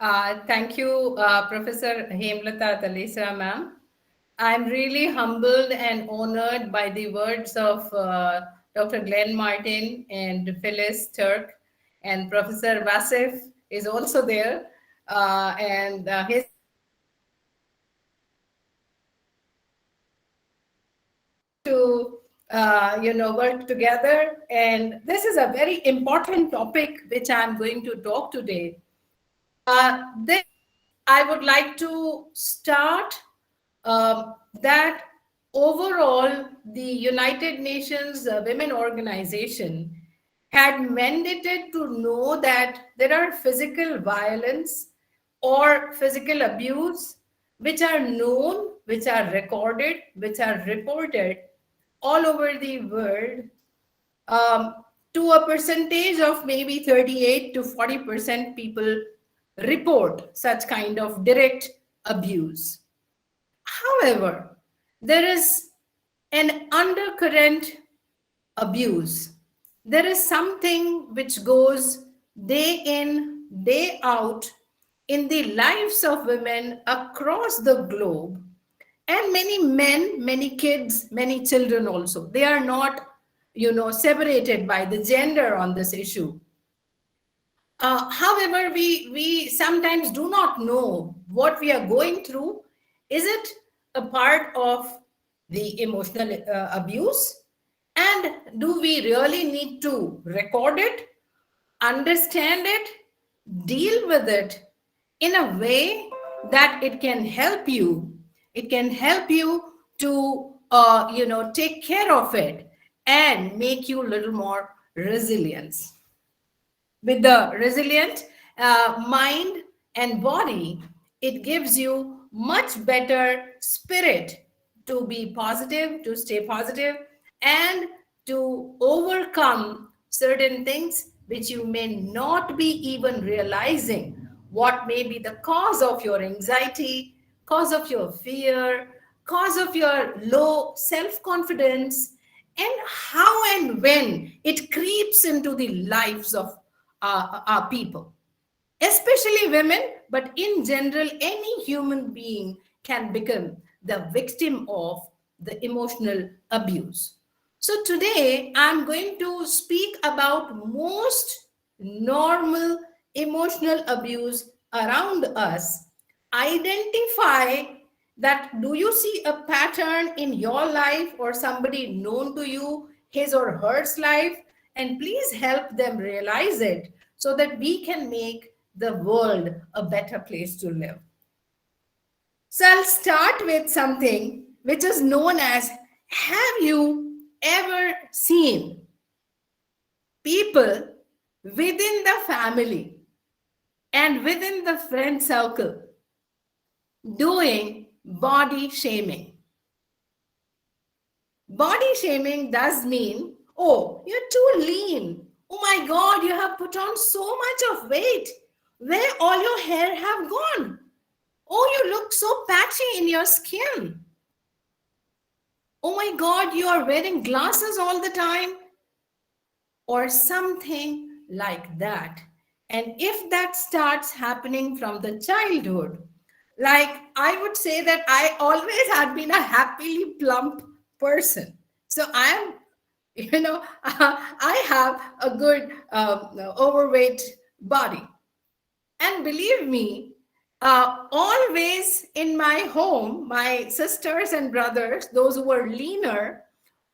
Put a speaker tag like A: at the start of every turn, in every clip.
A: Thank you, Professor Hemlata Talesra, ma'am. I'm really humbled and honored by the words of Dr. Glenn Martin and Phyllis Turk, and Professor Vasif is also there, and his to work together. And this is a very important topic which I'm going to talk today. This I would like to start that overall the United Nations Women Organization had mandated to know that there are physical violence or physical abuse which are known, which are recorded, which are reported all over the world, um, to a percentage of maybe 38 to 40% people report such kind of direct abuse. However, there is an undercurrent abuse. There is something which goes day in, day out in the lives of women across the globe, and many men, many kids, many children also. They are not, separated by the gender on this issue. However, we sometimes do not know what we are going through. Is it a part of the emotional abuse? And do we really need to record it, understand it, deal with it in a way that it can help you? It can help you to, take care of it and make you a little more resilience. With the resilient mind and body, it gives you much better spirit to be positive, to stay positive, and to overcome certain things which you may not be even realizing what may be the cause of your anxiety, cause of your fear, cause of your low self-confidence, and how and when it creeps into the lives of our people, especially women, but in general, any human being can become the victim of the emotional abuse. So today I'm going to speak about most normal emotional abuse around us. Identify that, do you see a pattern in your life or somebody known to you, his or her life, and please help them realize it so that we can make the world a better place to live. So I'll start with something which is known as, have you ever seen people within the family and within the friend circle doing body shaming? Body shaming does mean, oh, you're too lean. Oh my God, you have put on so much of weight. Where all your hair have gone? Oh, you look so patchy in your skin. Oh my God, you are wearing glasses all the time. Or something like that. And if that starts happening from the childhood, like I would say that I always had been a happily plump person. So I am, I have a good overweight body. And believe me, always in my home, my sisters and brothers, those who were leaner,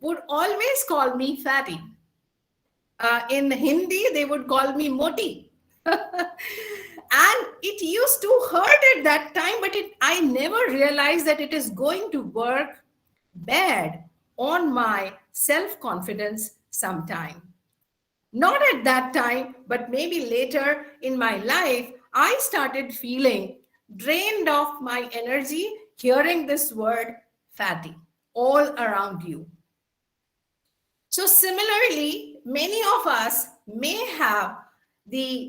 A: would always call me fatty. In Hindi, they would call me moti. And it used to hurt at that time, but I never realized that it is going to work bad on my self-confidence sometime. Not at that time, but maybe later in my life, I started feeling drained of my energy hearing this word fatty all around you. So similarly, many of us may have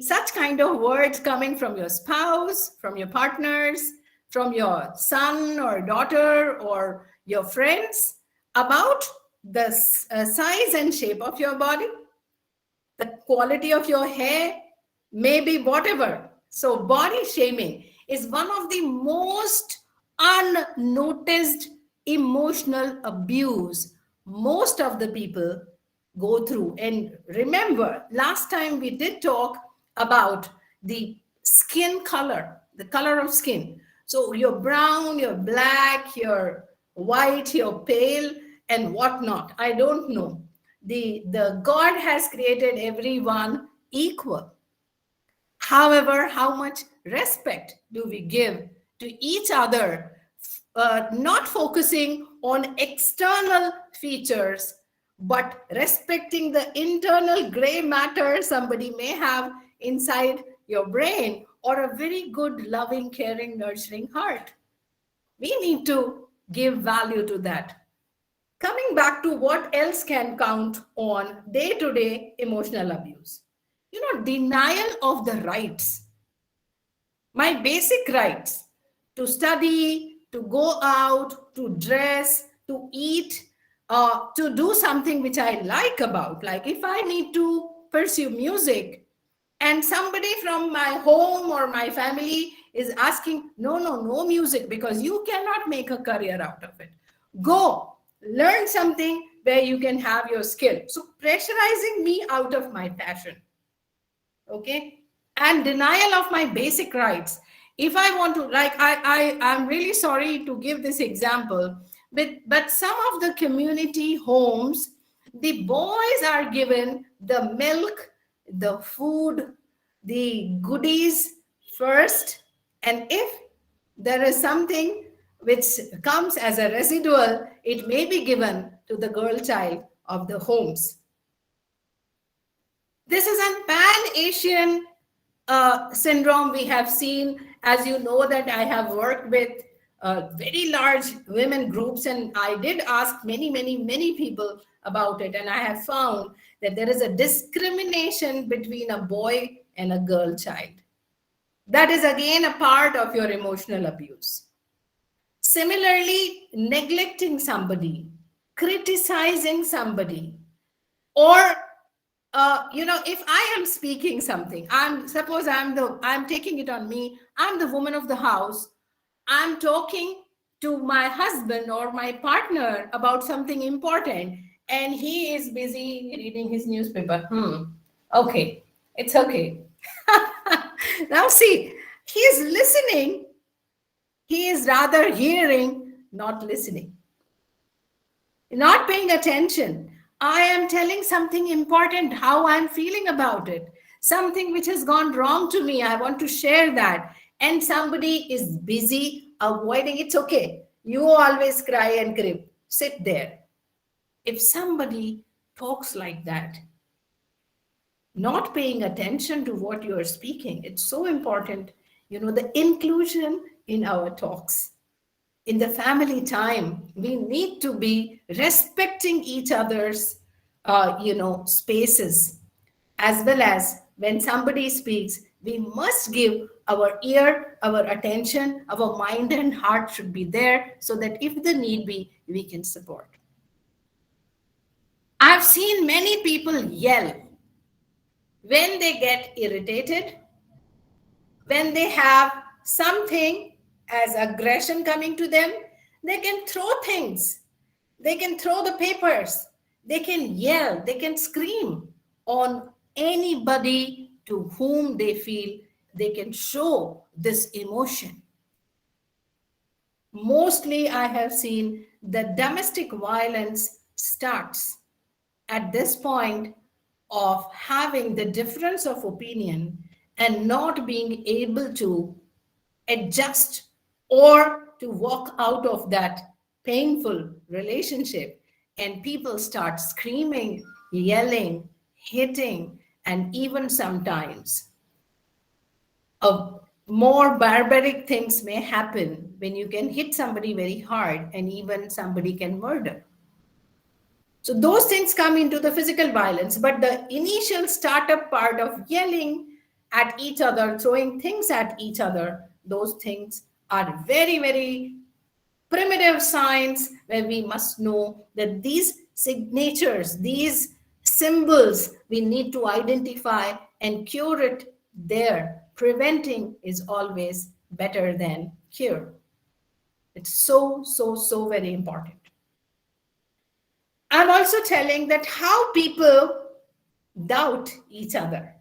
A: such kind of words coming from your spouse, from your partners, from your son or daughter or your friends about the size and shape of your body, the quality of your hair, maybe whatever. So body shaming is one of the most unnoticed emotional abuse most of the people go through. And remember, last time we did talk about the skin color, the color of skin. So you're brown, you're black, you're white, you're pale, and whatnot. I don't know. The God has created everyone equal. However, how much respect do we give to each other, not focusing on external features, but respecting the internal gray matter somebody may have inside your brain, or a very good, loving, caring, nurturing heart? We need to give value to that. Coming back to what else can count on day to day emotional abuse. Denial of the rights, my basic rights to study, to go out, to dress, to eat, to do something which I like about. Like if I need to pursue music and somebody from my home or my family is asking, no, no, no music because you cannot make a career out of it. Go learn something where you can have your skill. So pressurizing me out of my passion. Okay. And denial of my basic rights. If I want to, like, I'm really sorry to give this example, but some of the community homes, the boys are given the milk, the food, the goodies first. And if there is something which comes as a residual, it may be given to the girl child of the homes. This is a pan-Asian syndrome we have seen. As you know that I have worked with very large women groups, and I did ask many people about it, and I have found that there is a discrimination between a boy and a girl child. That is again a part of your emotional abuse. Similarly, neglecting somebody, criticizing somebody, or if I am speaking something, I'm taking it on me, I'm the woman of the house, I'm talking to my husband or my partner about something important, and he is busy reading his newspaper. Okay, it's okay. Now see, he is listening, he is rather hearing, not listening, not paying attention. I am telling something important, how I'm feeling about it, something which has gone wrong to me. I want to share that. And somebody is busy avoiding. It's okay. You always cry and crib. Sit there. If somebody talks like that, not paying attention to what you are speaking, it's so important. The inclusion in our talks. In the family time, we need to be respecting each other's, spaces, as well as when somebody speaks, we must give our ear, our attention, our mind and heart should be there so that if the need be, we can support. I've seen many people yell when they get irritated, when they have something as aggression coming to them. They can throw things, they can throw the papers, they can yell, they can scream on anybody to whom they feel they can show this emotion. Mostly I have seen that domestic violence starts at this point of having the difference of opinion and not being able to adjust or to walk out of that painful relationship. And people start screaming, yelling, hitting, and even sometimes more barbaric things may happen when you can hit somebody very hard and even somebody can murder. So those things come into the physical violence, but the initial startup part of yelling at each other, throwing things at each other, those things are very, very primitive signs where we must know that these signatures, these symbols, we need to identify and cure it there preventing is always better than cure. It's so, so, so very important. I'm also telling that how people doubt each other.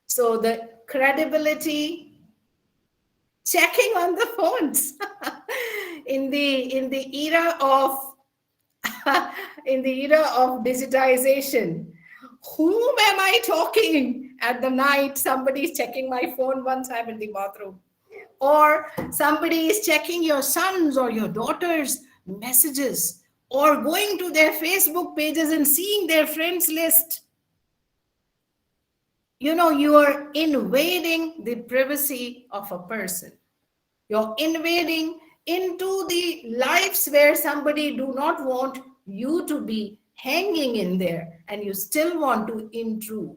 A: So the credibility, checking on the phones in the era of in the era of digitization. Whom am I talking at the night? Somebody is checking my phone once I'm in the bathroom. Or somebody is checking your son's or your daughter's messages, or going to their Facebook pages and seeing their friends list. You know, you are invading the privacy of a person. You're invading into the lives where somebody do not want you to be hanging in there, and you still want to intrude.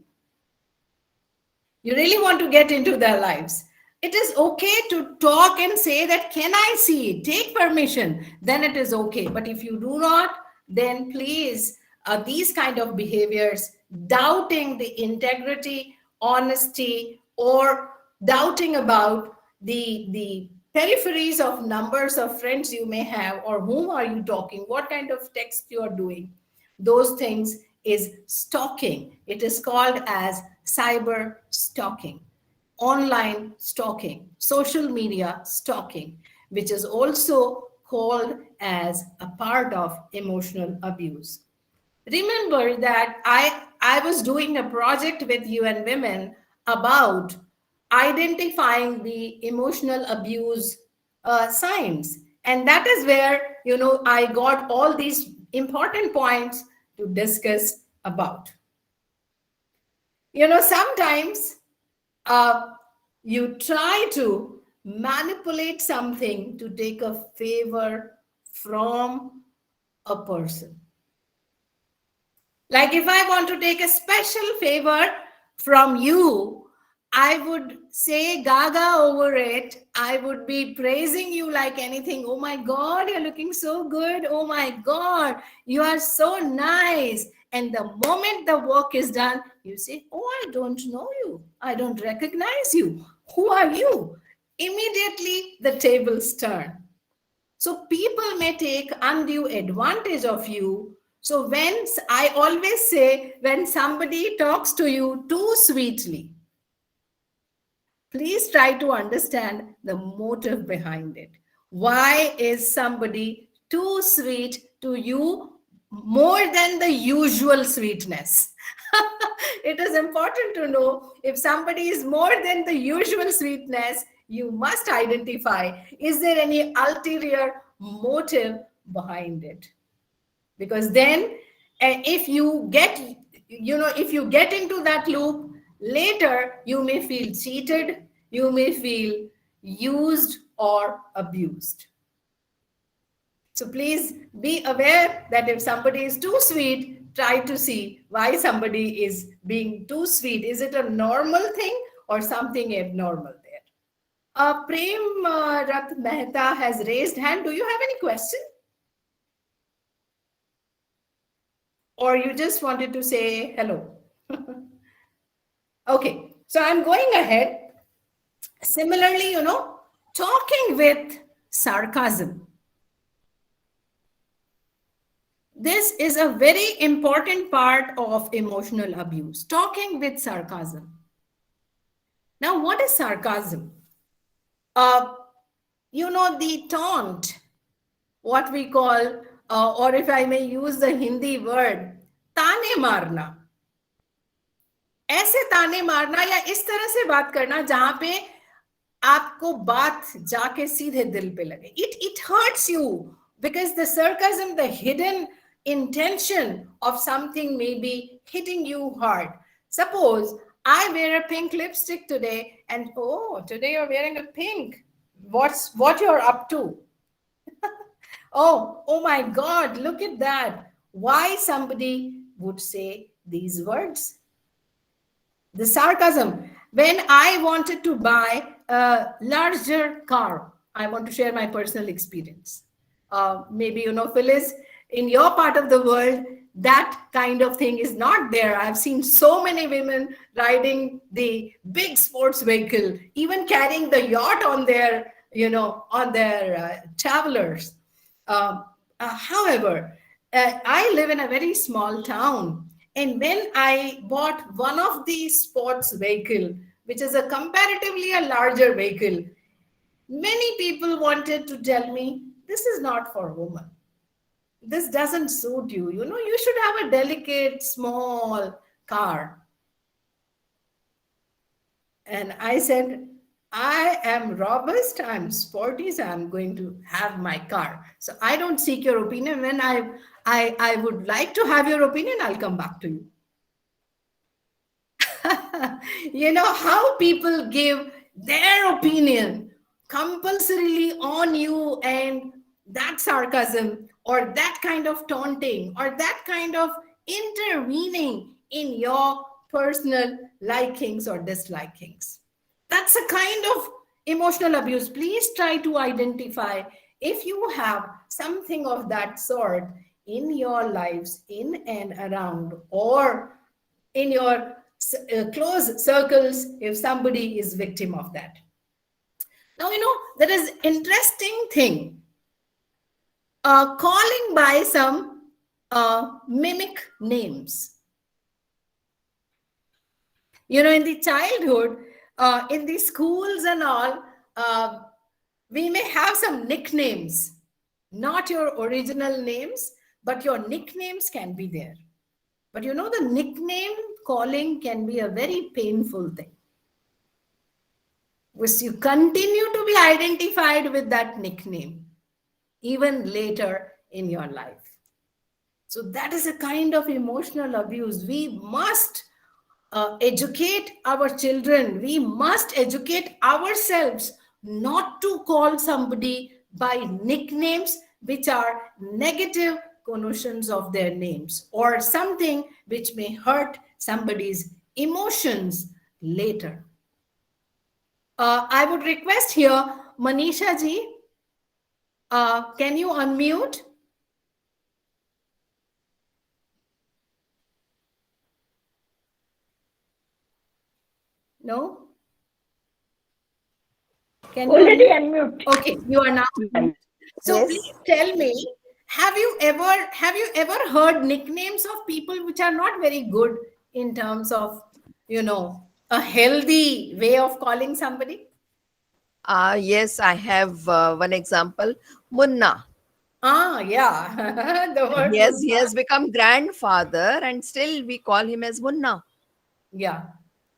A: You really want to get into their lives. It is okay to talk and say that, can I see it? Take permission, then it is okay. But if you do not, then please, these kind of behaviors, doubting the integrity, honesty, or doubting about the peripheries of numbers of friends you may have, or whom are you talking, what kind of text you are doing, those things is stalking. It is called as cyber stalking, online stalking, social media stalking, which is also called as a part of emotional abuse. Remember that I was doing a project with UN Women about identifying the emotional abuse signs. And that is where, I got all these important points to discuss about. Sometimes you try to manipulate something to take a favor from a person. Like if I want to take a special favor from you, I would say gaga over it. I would be praising you like anything. Oh my God, you're looking so good. Oh my God, you are so nice. And the moment the work is done, you say, oh, I don't know you. I don't recognize you. Who are you? Immediately the tables turn. So people may take undue advantage of you. So I always say, when somebody talks to you too sweetly, please try to understand the motive behind it. Why is somebody too sweet to you more than the usual sweetness? It is important to know if somebody is more than the usual sweetness, you must identify, is there any ulterior motive behind it? Because then if you get into that loop, later you may feel cheated, you may feel used or abused. So please be aware that if somebody is too sweet, try to see why somebody is being too sweet. Is it a normal thing or something abnormal there? Prem Rat Mehta has raised hand. Do you have any question? Or you just wanted to say hello? Okay, so I'm going ahead. Similarly, talking with sarcasm. This is a very important part of emotional abuse, talking with sarcasm. Now, what is sarcasm? The taunt, what we call, or if I may use the Hindi word, ताने मारना. ऐसे ताने मारना या इस तरह से बात करना जहां पे आपको बात जाके सीधे दिल पे लगे. It hurts you because the sarcasm, the hidden intention of something may be hitting you hard. Suppose I wear a pink lipstick today, and today you're wearing a pink. What you're up to? Oh my God, look at that. Why somebody would say these words? The sarcasm. When I wanted to buy a larger car, I want to share my personal experience. Maybe, Phyllis, in your part of the world, that kind of thing is not there. I've seen so many women riding the big sports vehicle, even carrying the yacht on their, on their travelers. However, I live in a very small town, and when I bought one of these sports vehicle, which is a comparatively a larger vehicle, many people wanted to tell me, this is not for women. This doesn't suit you. You should have a delicate, small car. And I said, I am robust, I'm sporty, so I'm going to have my car. So I don't seek your opinion. When I would like to have your opinion, I'll come back to you. How people give their opinion compulsorily on you, and that sarcasm or that kind of taunting or that kind of intervening in your personal likings or dislikings. That's a kind of emotional abuse. Please try to identify if you have something of that sort in your lives, in and around, or in your close circles, if somebody is victim of that. Now, there is interesting thing. Calling by some mimic names. In the childhood, in the schools and all, we may have some nicknames, not your original names, but your nicknames can be there. But the nickname calling can be a very painful thing. Because you continue to be identified with that nickname, even later in your life. So that is a kind of emotional abuse. We must educate our children. We must educate ourselves not to call somebody by nicknames which are negative connotations of their names, or something which may hurt somebody's emotions later. I would request here, Manisha ji, can you unmute? No?
B: Can you already unmute?
A: Okay, you are now. So yes. Please tell me, have you ever heard nicknames of people which are not very good in terms of, a healthy way of calling somebody?
C: Yes, I have one example. Munna.
A: Yeah. The word
C: Yes,
A: Munna.
C: He has become grandfather and still we call him as Munna.
A: Yeah.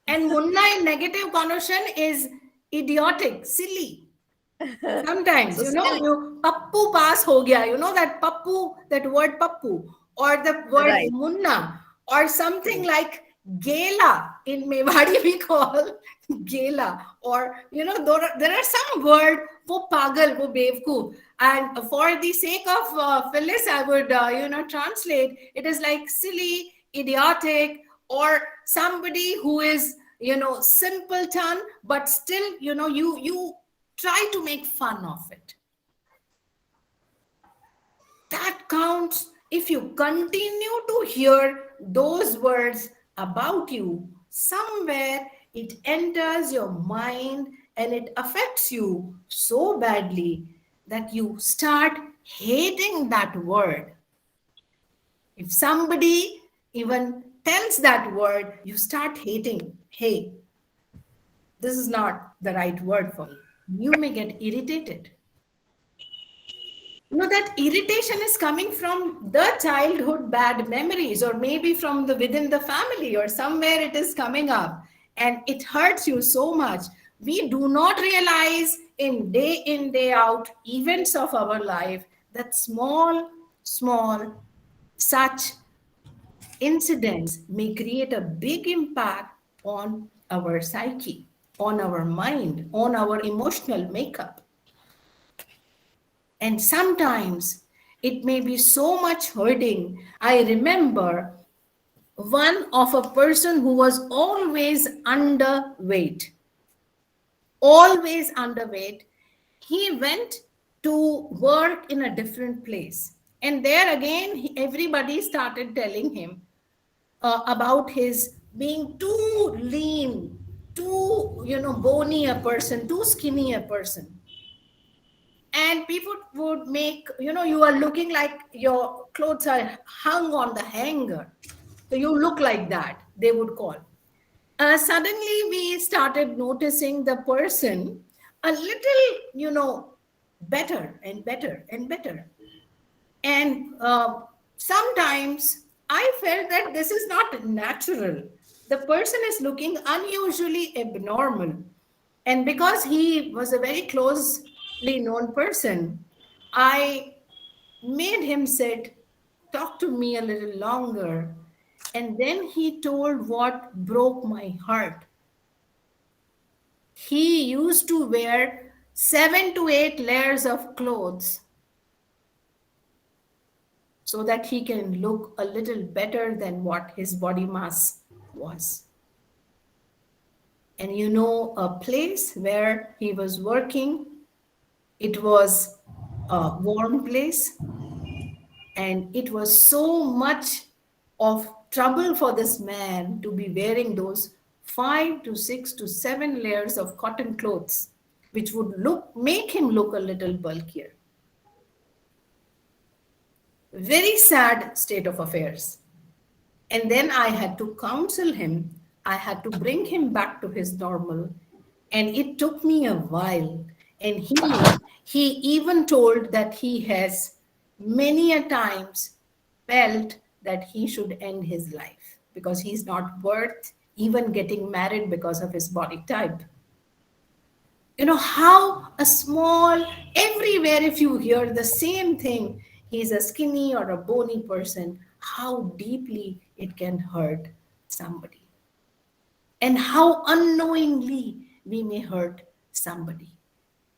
A: And Munna in negative connotation is idiotic, silly. Sometimes,
C: So
A: you pappu pass ho gaya, that pappu, that word pappu, or the word
C: right.
A: Munna, or something like Gela. In Mewadi we call Gela, or there are some word wo pagal, wo bevku, and for the sake of Phyllis, I would translate it is like silly, idiotic, or somebody who is simpleton, but still you try to make fun of it. That counts. If you continue to hear those words about you, somewhere it enters your mind and it affects you so badly that you start hating that word. If somebody even tells that word, you start hating. Hey, this is not the right word for you. You may get irritated. That irritation is coming from the childhood bad memories, or maybe from within the family, or somewhere it is coming up, and it hurts you so much. We do not realize in, day out events of our life that small such incidents may create a big impact on our psyche, on our mind, on our emotional makeup. And sometimes it may be so much hurting. I remember one of a person who was always underweight. Always underweight. He went to work in a different place. And there again, everybody started telling him about his being too lean, too, bony a person, too skinny a person. And people would make, you are looking like your clothes are hung on the hanger. So you look like that, they would call. Suddenly, we started noticing the person a little, better and better and better. And sometimes I felt that this is not natural. The person is looking unusually abnormal. And because he was a very closely known person, I made him sit, talk to me a little longer. And then he told what broke my heart. He used to wear 7 to 8 layers of clothes so that he can look a little better than what his body mass was. And a place where he was working, it was a warm place, and it was so much of trouble for this man to be wearing those 5 to 6 to 7 layers of cotton clothes, which would make him look a little bulkier. Very sad state of affairs. And then I had to counsel him. I had to bring him back to his normal. And it took me a while. And he even told that he has many a times felt that he should end his life because he's not worth even getting married because of his body type. How a small, everywhere, if you hear the same thing, he's a skinny or a bony person, how deeply it can hurt somebody. And how unknowingly we may hurt somebody.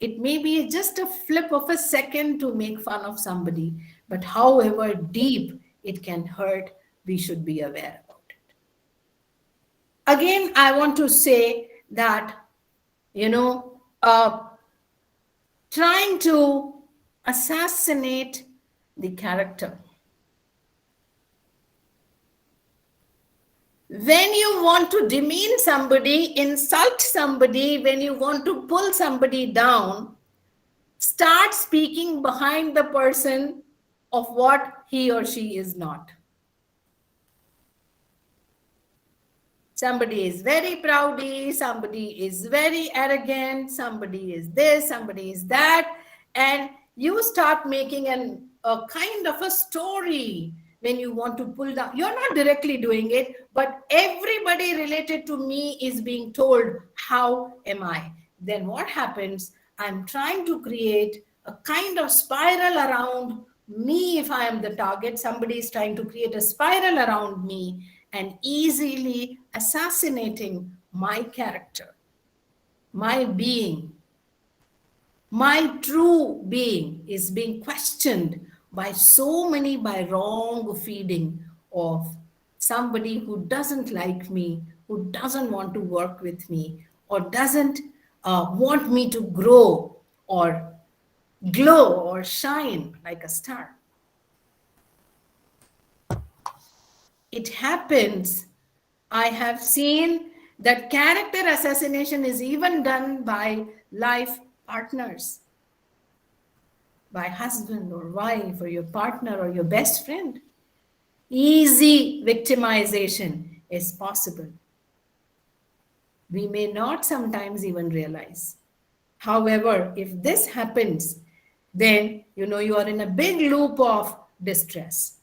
A: It may be just a flip of a second to make fun of somebody, but however deep it can hurt, we should be aware about it. Again, I want to say that, trying to assassinate the character. When you want to demean somebody, insult somebody, when you want to pull somebody down, start speaking behind the person of what he or she is not. Somebody is very proudy, somebody is very arrogant, somebody is this, somebody is that, and you start making a kind of a story when you want to pull down. You're not directly doing it, but everybody related to me is being told, how am I? Then what happens? I'm trying to create a kind of spiral around me. If I am the target, somebody is trying to create a spiral around me and easily assassinating my character, my being. My true being is being questioned by wrong feeding of somebody who doesn't like me, who doesn't want to work with me, or doesn't want me to grow or glow or shine like a star. It happens. I have seen that character assassination is even done by life partners, by husband or wife or your partner or your best friend. Easy victimization is possible. We may not sometimes even realize. However, if this happens, then you are in a big loop of distress.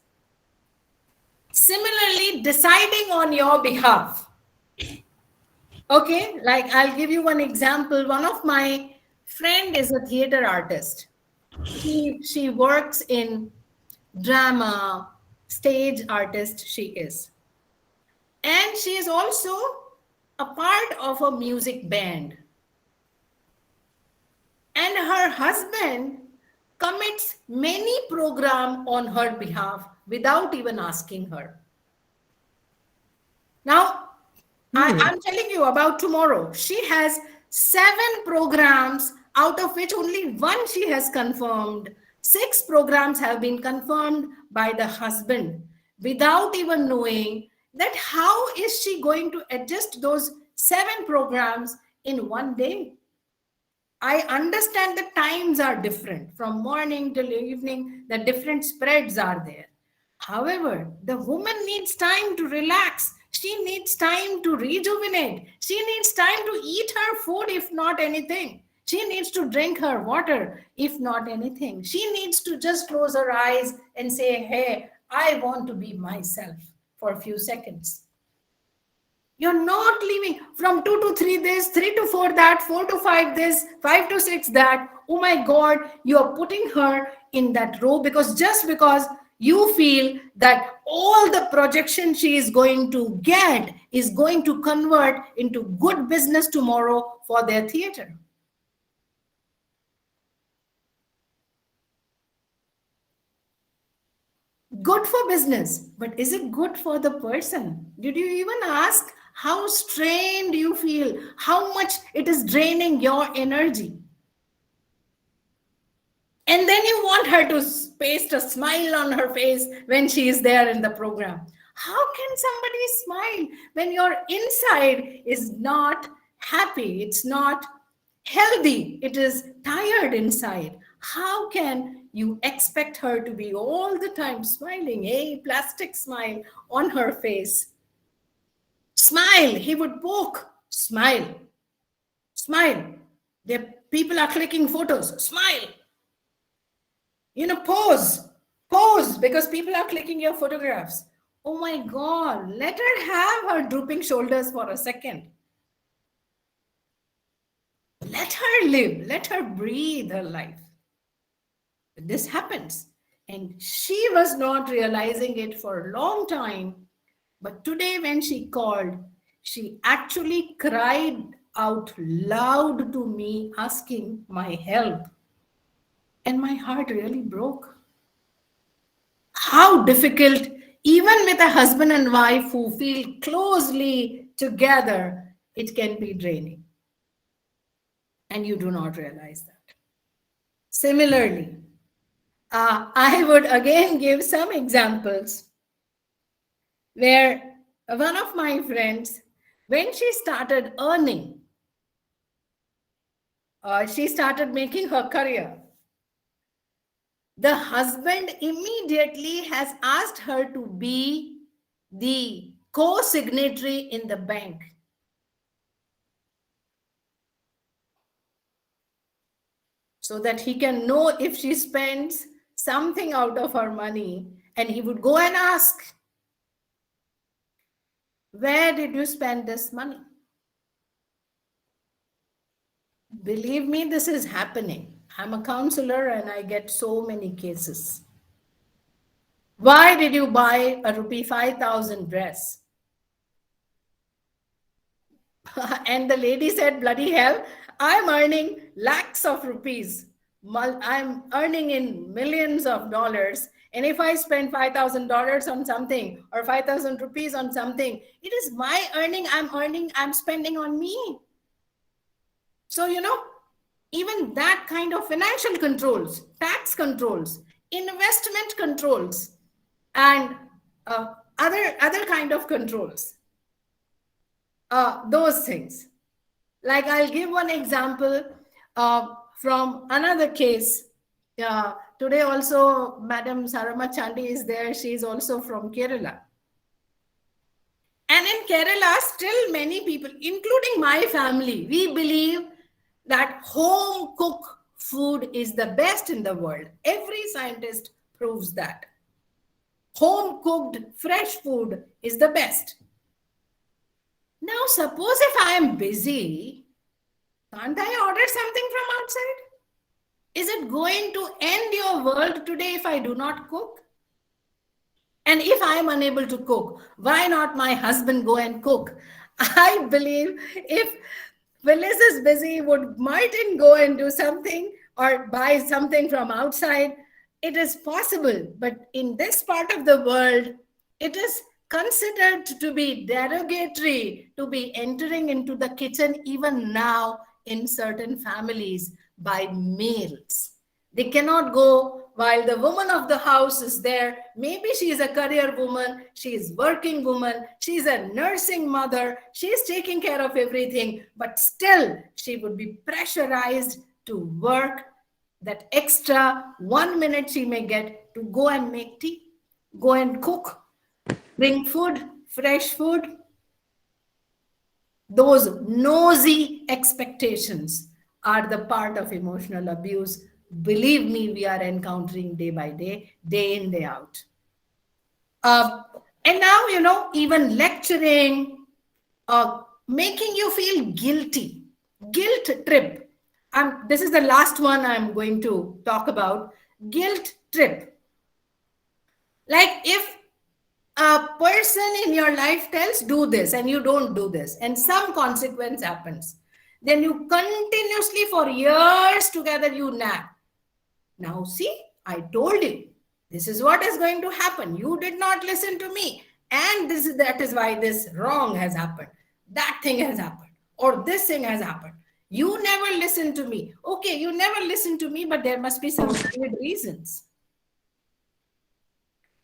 A: Similarly, deciding on your behalf. Okay, like I'll give you one example. One of my friend is a theater artist. She works in drama, stage artist she is. And she is also a part of a music band. And her husband commits many programs on her behalf without even asking her. Now, I'm telling you about tomorrow. She has 7 programs, out of which only 1 she has confirmed. 6 programs have been confirmed by the husband without even knowing that how is she going to adjust those 7 programs in one day. I understand the times are different from morning till evening, the different spreads are there. However, the woman needs time to relax. She needs time to rejuvenate. She needs time to eat her food, if not anything. She needs to drink her water, if not anything. She needs to just close her eyes and say, hey, I want to be myself for a few seconds. You're not leaving from 2 to 3 this, 3 to 4 that, 4 to 5 this, 5 to 6 that. Oh my God, you're putting her in that row just because you feel that all the projection she is going to get is going to convert into good business tomorrow for their theater. Good for business, but is it good for the person? Did you even ask how strained you feel, how much it is draining your energy? And then you want her to paste a smile on her face when she is there in the program. How can somebody smile when your inside is not happy? It's not healthy. It is tired inside. How can you expect her to be all the time smiling, a plastic smile on her face? Smile. He would poke. Smile. Smile. The people are clicking photos. Smile. Pose because people are clicking your photographs. Oh my God, let her have her drooping shoulders for a second. Let her live, let her breathe her life. This happens. And she was not realizing it for a long time. But today when she called, she actually cried out loud to me asking my help. And my heart really broke. How difficult, even with a husband and wife who feel closely together, it can be draining. And you do not realize that. Similarly, I would again give some examples where one of my friends, when she started earning, she started making her career. The husband immediately has asked her to be the co-signatory in the bank. So that he can know if she spends something out of her money, and he would go and ask, where did you spend this money? Believe me, this is happening. I'm a counselor and I get so many cases. Why did you buy a rupee 5,000 dress? And the lady said, bloody hell, I'm earning lakhs of rupees. I'm earning in millions of dollars. And if I spend $5,000 on something or 5,000 rupees on something, it is my earning, I'm spending on me. So, even that kind of financial controls, tax controls, investment controls, and other kind of controls. Those things. Like I'll give one example from another case. Today also, Madam Sarama Chandi is there. She is also from Kerala. And in Kerala, still many people, including my family, we believe that home cooked food is the best in the world. Every scientist proves that. Home cooked fresh food is the best. Now, suppose if I am busy, can't I order something from outside? Is it going to end your world today if I do not cook? And if I am unable to cook, why not my husband go and cook? I believe if Phyllis is busy, would Martin go and do something or buy something from outside? It is possible, but in this part of the world, it is considered to be derogatory to be entering into the kitchen even now in certain families by males. They cannot go while the woman of the house is there. Maybe she is a career woman, she is working woman, she is a nursing mother, she is taking care of everything, but still she would be pressurized to work that extra 1 minute she may get to go and make tea, go and cook, bring food, fresh food. Those nosy expectations are the part of emotional abuse. Believe me, we are encountering day in, day out. Uh, and now, even lecturing, making you feel guilty, guilt trip. This is the last one I'm going to talk about, guilt trip. Like if a person in your life tells do this and you don't do this and some consequence happens, then you continuously for years together you nag. Now see, I told you this is what is going to happen, you did not listen to me, and that is why this wrong has happened, that thing has happened, or this thing has happened. You never listen to me. Okay, you never listen to me, but there must be some valid reasons.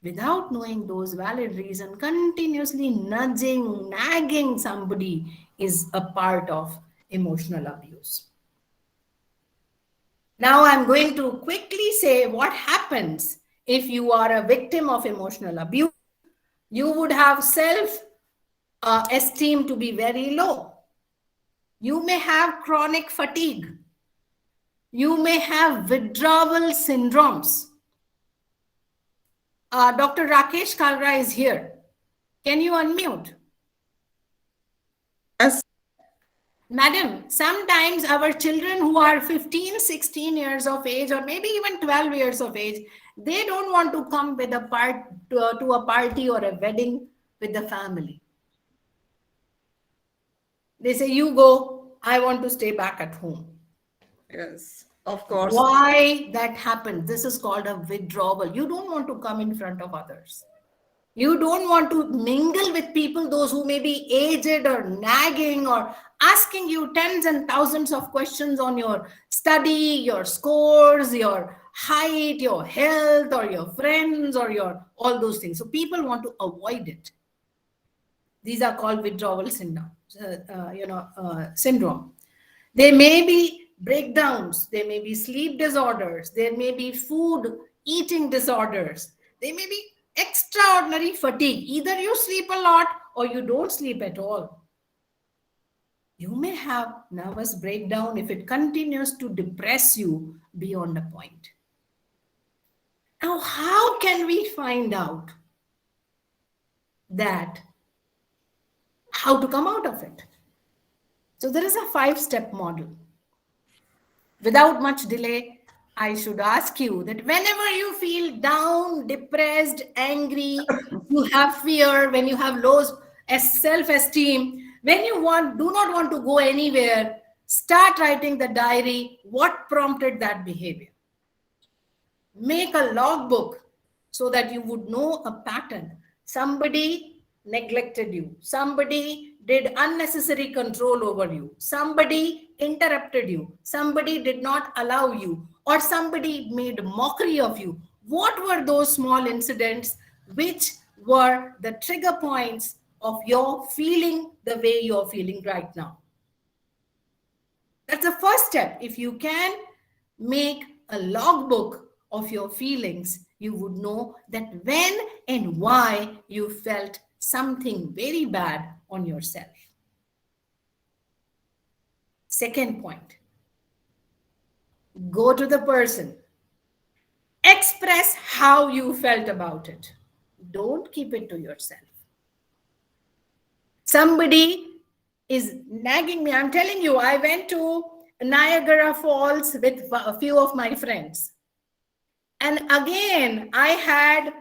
A: Without knowing those valid reasons, continuously nudging, nagging somebody is a part of emotional abuse. Now, I'm going to quickly say what happens if you are a victim of emotional abuse. You would have self-esteem to be very low. You may have chronic fatigue. You may have withdrawal syndromes. Dr. Rakesh Kalra is here. Can you unmute?
D: Yes.
A: Madam, sometimes our children who are 15, 16 years of age, or maybe even 12 years of age, they don't want to come with to a party or a wedding with the family. They say, you go, I want to stay back at home.
D: Yes, of course.
A: Why that happens? This is called a withdrawal. You don't want to come in front of others. You don't want to mingle with people, those who may be aged or nagging or asking you tens and thousands of questions on your study, your scores, your height, your health, or your friends, or your all those things. So people want to avoid it. These are called withdrawal syndrome. Syndrome. There may be breakdowns. There may be sleep disorders. There may be food eating disorders. There may be extraordinary fatigue. Either you sleep a lot or you don't sleep at all. You may have nervous breakdown if it continues to depress you beyond a point. Now, how can we find out that how to come out of it? So there is a 5-step model. Without much delay, I should ask you that whenever you feel down, depressed, angry, you have fear, when you have low self-esteem, when you do not want to go anywhere, start writing the diary, what prompted that behavior. Make a logbook so that you would know a pattern. Somebody neglected you. Somebody did unnecessary control over you. Somebody interrupted you. Somebody did not allow you, or somebody made mockery of you. What were those small incidents which were the trigger points of your feeling the way you're feeling right now? That's the first step. If you can make a logbook of your feelings, you would know that when and why you felt something very bad on yourself. Second point, go to the person. Express how you felt about it. Don't keep it to yourself. Somebody is nagging me. I'm telling you, I went to Niagara Falls with a few of my friends. And again, I had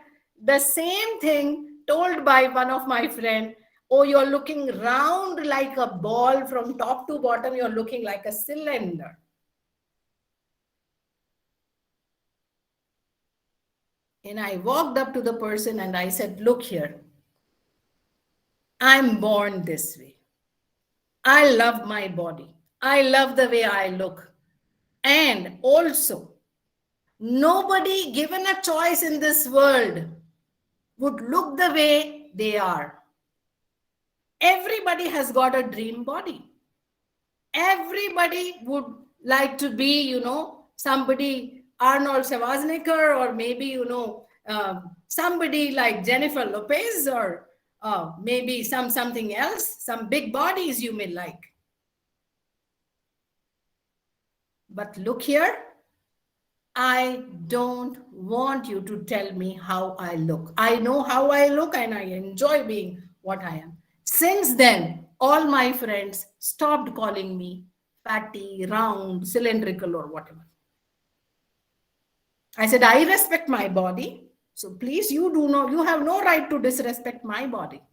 A: the same thing told by one of my friends. Oh, you're looking round like a ball from top to bottom. You're looking like a cylinder. And I walked up to the person and I said, look here. I'm born this way. I love my body. I love the way I look. And also, Nobody given a choice in this world would look the way they are. Everybody has got a dream body. Everybody would like to be, somebody Arnold Schwarzenegger, or maybe, somebody like Jennifer Lopez, or maybe something else, some big bodies you may like. But look here, I don't want you to tell me how I look. I know how I look and I enjoy being what I am. Since then, all my friends stopped calling me fatty, round, cylindrical, or whatever. I said, I respect my body. So please, you have no right to disrespect my body.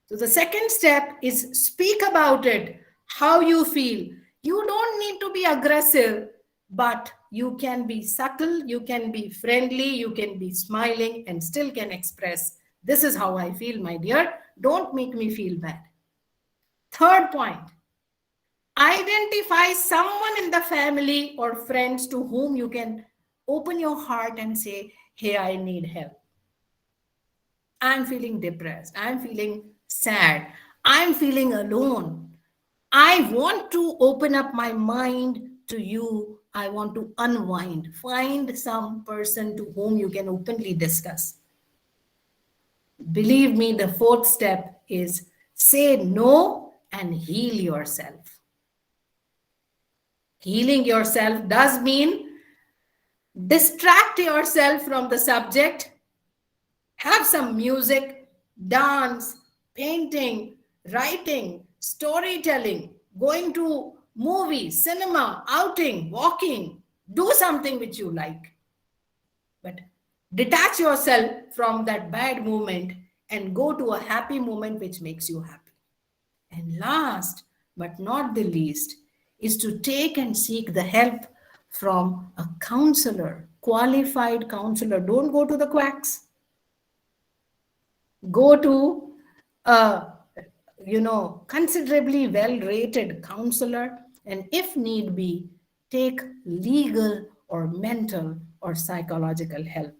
A: So the second step is speak about it, how you feel. You don't need to be aggressive, but you can be subtle, you can be friendly, you can be smiling and still can express, this is how I feel, my dear. Don't make me feel bad. Third point, identify someone in the family or friends to whom you can open your heart and say, hey, I need help. I'm feeling depressed. I'm feeling sad. I'm feeling alone. I want to open up my mind to you. I want to unwind. Find some person to whom you can openly discuss. Believe me, the fourth step is say no and heal yourself. Healing yourself does mean distract yourself from the subject, have some music, dance, painting, writing, storytelling, going to movies, cinema, outing, walking, do something which you like. But detach yourself from that bad moment and go to a happy moment which makes you happy. And last but not the least is to take and seek the help from a counselor, qualified counselor. Don't go to the quacks. Go to a considerably well-rated counselor, and if need be, take legal or mental or psychological help.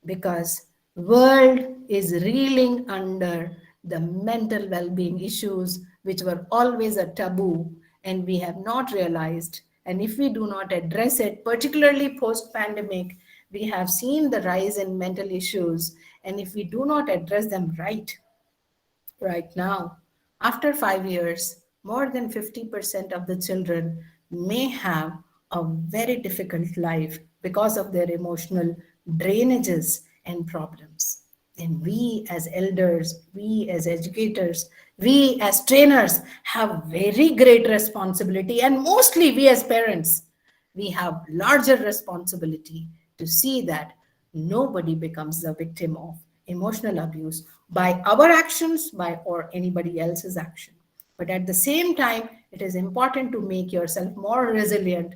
A: Because world is reeling under the mental well-being issues, which were always a taboo, and we have not realized. And if we do not address it, particularly post-pandemic, we have seen the rise in mental issues. And if we do not address them right now, after 5 years, more than 50% of the children may have a very difficult life because of their emotional drainages and problems. And we as elders, we as educators, we as trainers have very great responsibility, and mostly we as parents, we have larger responsibility to see that nobody becomes the victim of emotional abuse by our actions, or anybody else's action. But at the same time, it is important to make yourself more resilient.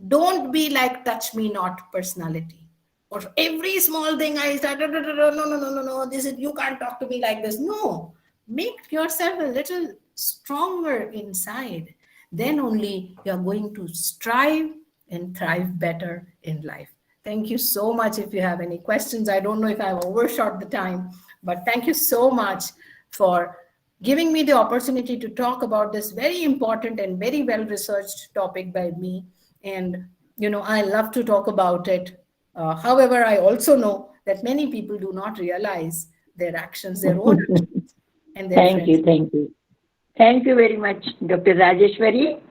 A: Don't be like touch me not personality. Or every small thing I start, no, this is, you can't talk to me like this. No, make yourself a little stronger inside. Then only you're going to strive and thrive better in life. Thank you so much. If you have any questions, I don't know if I've overshot the time, but thank you so much for giving me the opportunity to talk about this very important and very well-researched topic by me. And, I love to talk about it. However, I also know that many people do not realize their actions, their own actions. And their
B: Thank you. Thank you very much, Dr. Rajeshwari.